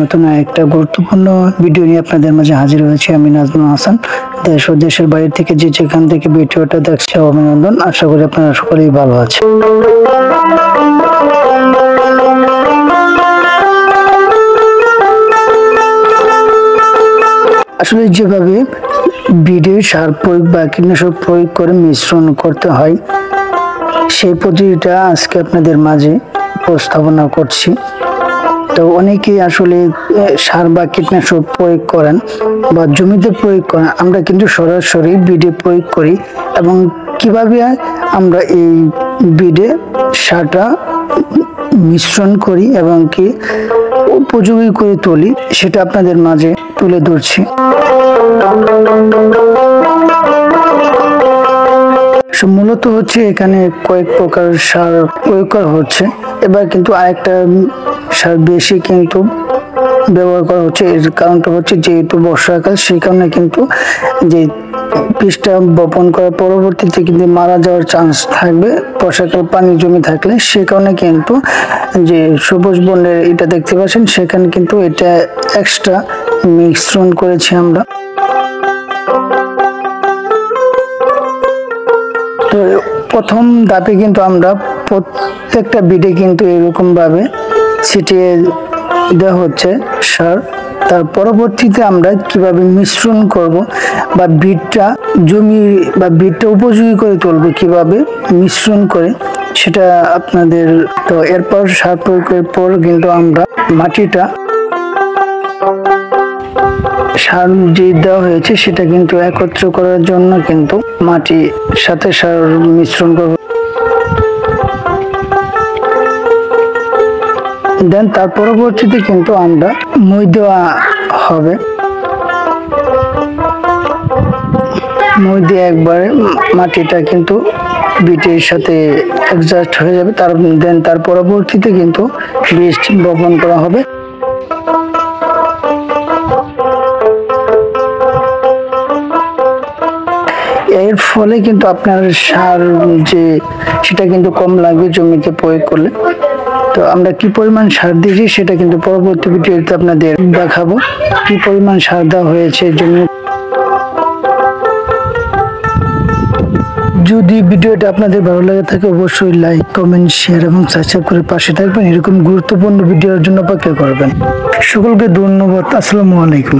নতুন একটা গুরুত্বপূর্ণ ভিডিও নিয়ে আপনাদের মাঝে হাজির হয়েছি আমি নাজমুল হাসান। দেশ ও দেশের বাইরে থেকে যেখান থেকে ভিডিওটা দেখছে অভিনন্দন। আশা করি আপনারা সকলেই ভালো আছেন। আসলে যেভাবে বিডে সার প্রয়োগ বা কীটনাশক প্রয়োগ করে মিশ্রণ করতে হয় সেই পদ্ধতিটা আজকে আপনাদের মাঝে উপস্থাপনা করছি। তো অনেকেই আসলে সার বা কীটনাশক প্রয়োগ করেন বা জমিতে প্রয়োগ করেন, আমরা কিন্তু সরাসরি বিডে প্রয়োগ করি এবং কিভাবে আমরা এই বিডে সারটা মিশ্রণ করি এবং কি উপযোগী করে তুলি সেটা আপনাদের মাঝে তুলে ধরছি। মূলত হচ্ছে এখানে কয়েক প্রকার সার প্রয়োগ করা হচ্ছে। এবার কিন্তু আরেকটা সার বেশি কিন্তু ব্যবহার করা হচ্ছে। এর কারণটা হচ্ছে যেহেতু বর্ষাকাল, সেই কারণে কিন্তু যে বীজটা বপন করার পরবর্তীতে কিন্তু মারা যাওয়ার চান্স থাকবে বর্ষাকাল পানি জমে থাকলে। সে কারণে কিন্তু যে সবুজ বর্ণের এটা দেখতে পাচ্ছেন, সেখানে কিন্তু এটা এক্সট্রা মিশ্রণ করেছি আমরা। তো প্রথম ধাপে কিন্তু আমরা প্রত্যেকটা বিডে কিন্তু এরকম ভাবে ছিটিয়ে দেওয়া হচ্ছে সার। তার পরবর্তীতে আমরা কিভাবে মিশ্রণ করব বা বিটটা জমি বা বিটটা উপযোগী করে তুলব কিভাবে মিশ্রণ করে সেটা আপনাদের। তো এরপর সার প্রয়োগের পর কিন্তু আমরা মাটিটা সার যে দেওয়া হয়েছে সেটা কিন্তু একত্র করার জন্য কিন্তু মাটির সাথে সার মিশ্রণ করব। দেন তার পরবর্তীতে কিন্তু আমরা মই দেওয়া হবে। মই দিয়ে একবারে মাটিটা কিন্তু বিটের সাথে অ্যাডজাস্ট হয়ে যাবে। তার পরবর্তীতে কিন্তু বীজ বপন করা হবে। এর ফলে কিন্তু আপনার সার যে সেটা কিন্তু কম লাগবে জমিতে প্রয়োগ করলে। তো আমরা কি পরিমাণ সার দিয়েছি সেটা কিন্তু পরবর্তী ভিডিওতে আপনাদের দেখাবো, কি পরিমাণ সার দেওয়া হয়েছে জমি। যদি ভিডিওটা আপনাদের ভালো লাগে থাকে অবশ্যই লাইক, কমেন্ট, শেয়ার এবং সাবস্ক্রাইব করে পাশে থাকবেন। এরকম গুরুত্বপূর্ণ ভিডিওর জন্য অপেক্ষা করবেন। সকলকে ধন্যবাদ। আসসালামু আলাইকুম।